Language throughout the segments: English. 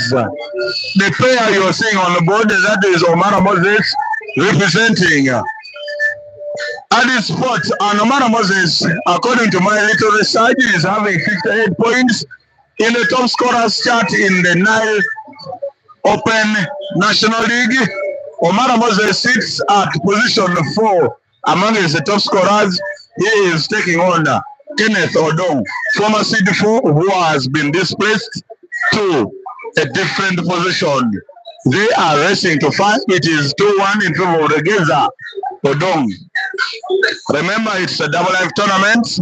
is the player you're seeing on the board. That is Omara Moses representing at this spot. And Omara Moses, according to my little research, is having 58 points in the top scorers chart in the Nile Open National League. Omara Moses sits at position 4 among the top scorers. He is taking on Kenneth Odong, former seed 4, who has been displaced to a different position. They are racing to 5. It is 2-1 in favor of Regeza Odong. Remember, it's a double life tournament.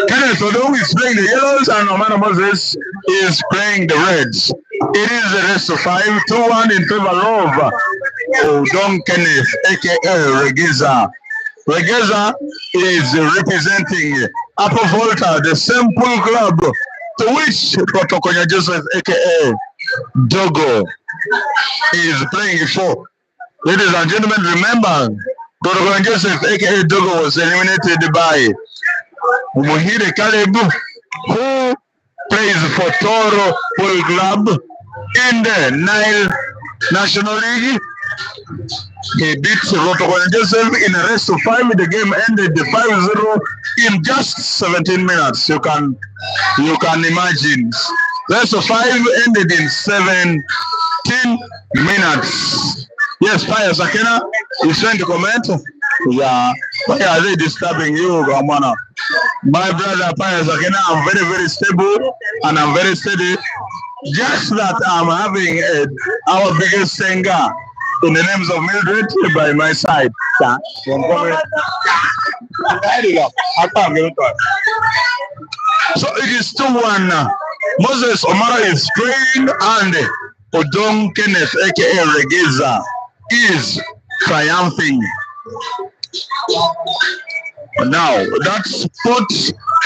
Kenneth Odong is playing the yellows and Omara Moses is playing the reds. It is a race to 5, 2-1 in favor of Odong Kenneth, aka Regeza. Regeza is representing Upper Volta, the same pool club to which Protokonya Joseph, aka Dogo, is playing for. Ladies and gentlemen, remember, Protokonya Joseph, aka Dogo, was eliminated by Muhire Caleb, who plays for Toro Pool Club in the Nile National League. He beat Protokonya Joseph in a race to 5. The game ended 5-0 in just 17 minutes. You can imagine. Race to 5 ended in 17 minutes. Yes, Fire Sakena is trying to comment. Yeah, why are they disturbing you, Omana? My brother Fire Sakena, I'm very, very stable and I'm very steady. Just that I'm having our biggest singer in the names of Mildred by my side. So it is 2-1. Moses Omara is playing and Odong Kenneth, aka Regeza, is triumphing. Now, that spot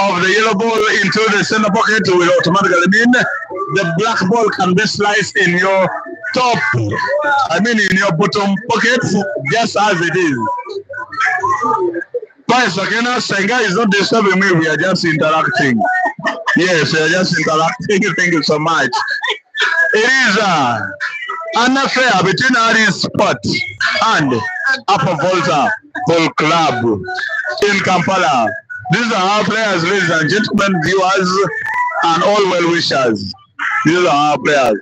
of the yellow ball into the center pocket will automatically mean the black ball can be sliced in your in your bottom pocket, just as it is. But Sakena, Senga is not disturbing me, we are just interacting. Yes, we are just interacting. Thank you so much. It is an affair between Aris Sport and Upper Volta Ball Club in Kampala. These are our players, ladies and gentlemen, viewers, and all well-wishers. These are our players.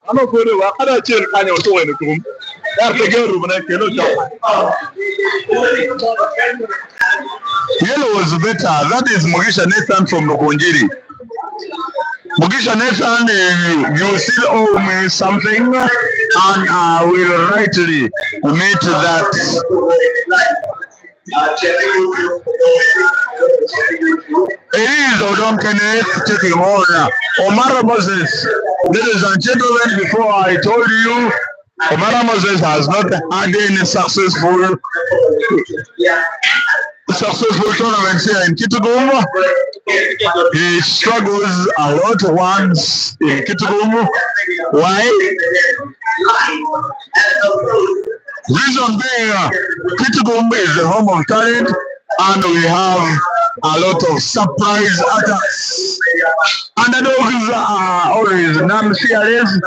Yellow was better. That is Mugisha Nathan from Nokonjiri. Mugisha Nathan, you still owe me something, and I will rightly meet that. It is Odong Kenneth taking on Omara Moses. Ladies and gentlemen, before I told you Omara Moses has not had any successful tournaments here in Kitgum. He struggles a lot once in Kitgum. Why? Reason being, Kitgum is the home of talent, and we have a lot of surprise attacks. Underdogs are always non-fearless,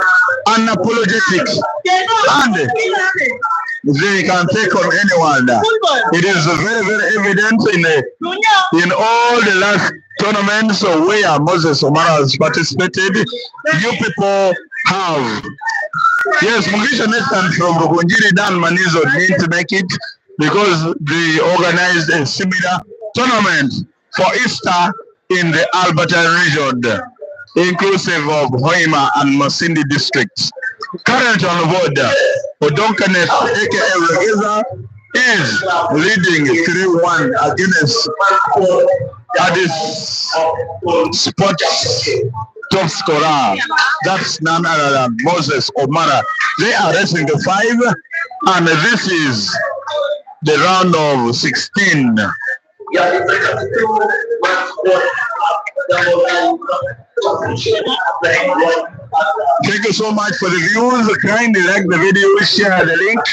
unapologetic, and they can take on anyone. It is very, very evident in all the last tournaments where Moses Omara has participated. You people have. Yes, Mugisha Nathan from Rugunjiri Dan Manizo didn't make it because they organized a similar tournament for Easter in the Alberta region, inclusive of Hoima and Masindi districts. Current on board, Odong aka Regeza, is leading 3-1 against Addis Sports top scorer. That's none other than Moses Omara. They are racing the 5, and this is the round of 16. Thank you so much for the views. Kindly like the video, share the link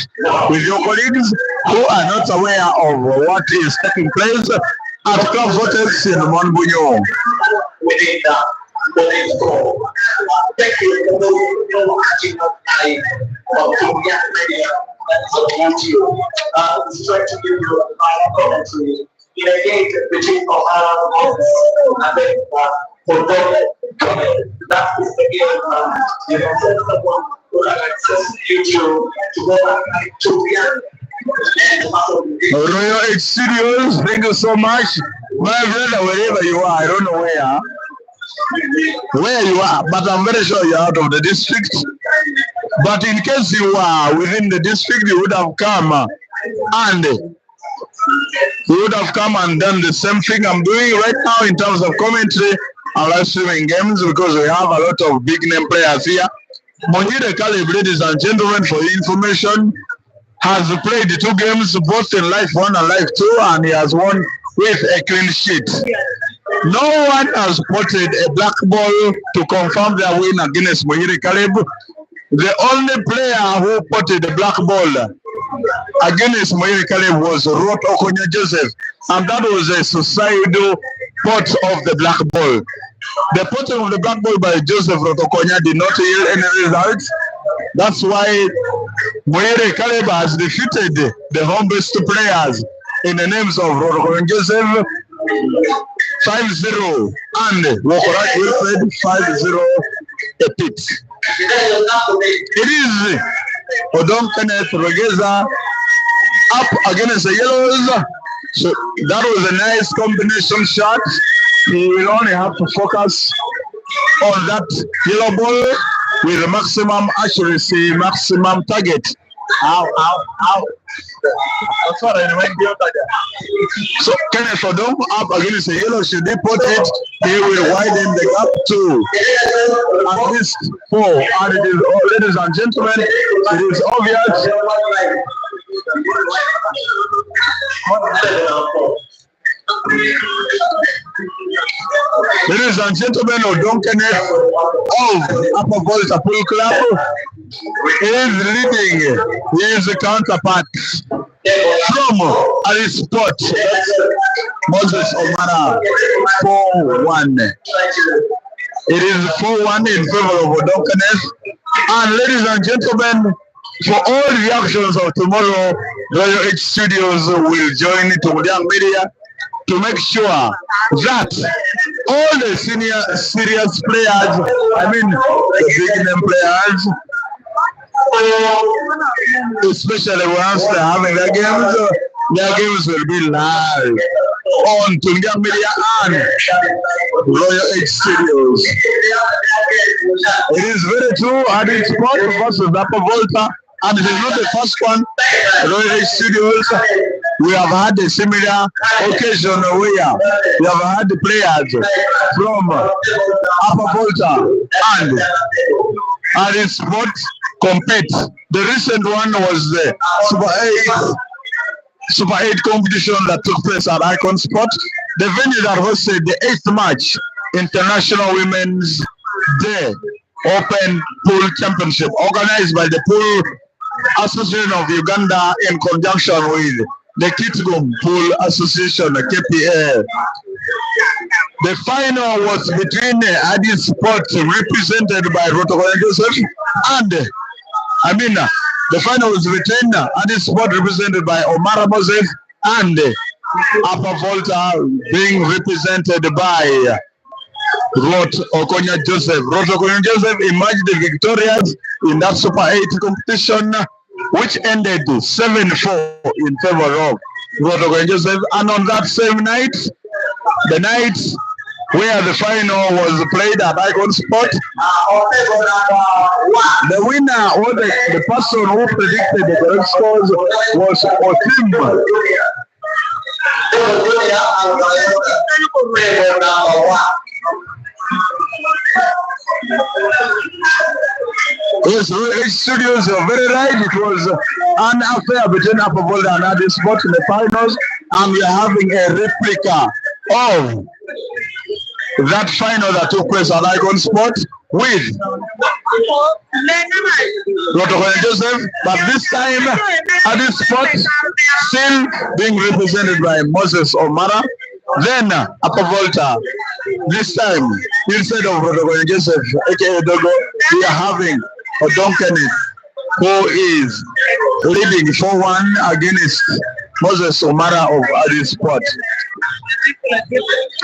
with your colleagues who are not aware of what is taking place at Club Vortex in Monbunyo. Thank you for watching trying to give you a commentary in a gate between Omara and then that is the game. You know, someone who has access to go back to Royal H Studios, thank you so much. My brother, wherever you are, I don't know where you are, but I'm very sure you're out of the district. But in case you are within the district, you would have come and done the same thing I'm doing right now in terms of commentary and live streaming games, because we have a lot of big name players here. Monjire Caleb, ladies and gentlemen, for your information, has played 2 games, both in Life 1 and Life 2, and he has won with a clean sheet. No one has spotted a black ball to confirm their win against Monjire Caleb. The only player who potted a black ball against Monjire Caleb was Rot Okonya Joseph, and that was a suicidal pot of the black ball. The potting of the black ball by Joseph Rot Okonya did not yield any results. That's why Monjire Caleb has defeated the home-based players in the names of Rot Okonya Joseph 5-0 and Wokorak Wilfred 5-0 a pit. It is Odong Regeza up against the Yellows. So that was a nice combination shot. He will only have to focus on that yellow ball with maximum accuracy, maximum target. Ow. That's what I went beyond that. So Kenneth Odong up against the yellow. Should they put it, he will widen the gap to at least 4. And it is, ladies and gentlemen, it is obvious. Ladies and gentlemen, Odong Kenneth of Upper Volta Pool Club is leading his counterpart from Alice Sport, Moses Omara, 4-1. It is 4-1 in favor of Odong Kenneth. And ladies and gentlemen, for all reactions of tomorrow, Royal H Studios will join Tumuliang Media to make sure that all the serious players, I mean the big name players, especially once they're having their games will be live on Tumuliang Media and Royal H Studios. It is very true, and it's Sport versus Upper Volta. And it is not the first one. Royal H Studios, we have had a similar occasion where we have had the players from Upper Volta and Sport compete. The recent one was the Super 8 competition that took place at Icon Sport. The venue that hosted the 8th March International Women's Day Open Pool Championship, organized by the Pool Association of Uganda in conjunction with the Kitgum Pool Association, the KPA. The final was between Addis Sport, represented by Rotokoya Joseph, and the final was between Addis Sport, represented by Omara Moses, and Upper Volta being represented by Rot Okonya Joseph. Rot Okonya Joseph emerged victorious in that Super 8 competition, which ended 7-4 in favor of Rot Okonya Joseph. And on that same night, the night where the final was played at Icon Sport, the winner, or the person who predicted the correct scores, was Otim. Yes, studios are very right. It was an affair between Upper Volta and Addis Sport in the finals, and we are having a replica of that final that took place at Icon Sport with Rotokoya Joseph, but this time Addis Sport still being represented by Moses Omara. Then Upper Volta, this time instead of Rotokoya Joseph, aka Dogo, we are having Odong, who is leading 4-1 against Moses Omara of Addis Sport.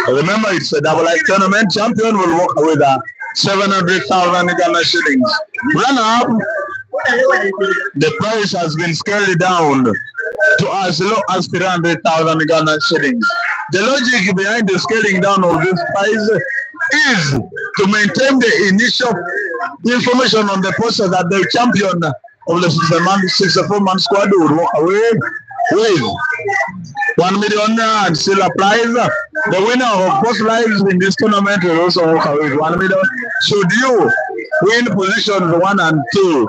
Remember, it's a double life tournament. Champion will walk away with 700,000 Ghana shillings. Runner up, the price has been scaled down to as low as 300,000 Ghana shillings. The logic behind the scaling down of this price is to maintain the initial information on the poster that the champion of the 64-man squad would walk away with 1 million and still applies. The winner of both lives in this tournament will also walk away with 1 million. Should you win positions 1 and 2,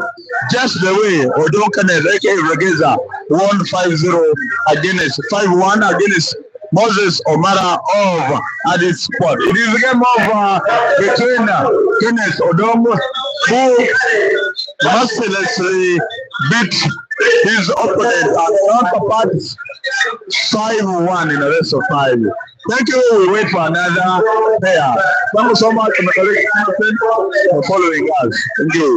just the way Odong, aka Regeza, won 5-0 against 5-1 against Moses Omara of Addis Sport. It is a game of between Kenneth Odong, who mercilessly beat his opponent and counterparts 5-1 in a race of 5. Thank you. We wait for another pair. Thank you so much for following us. Thank you.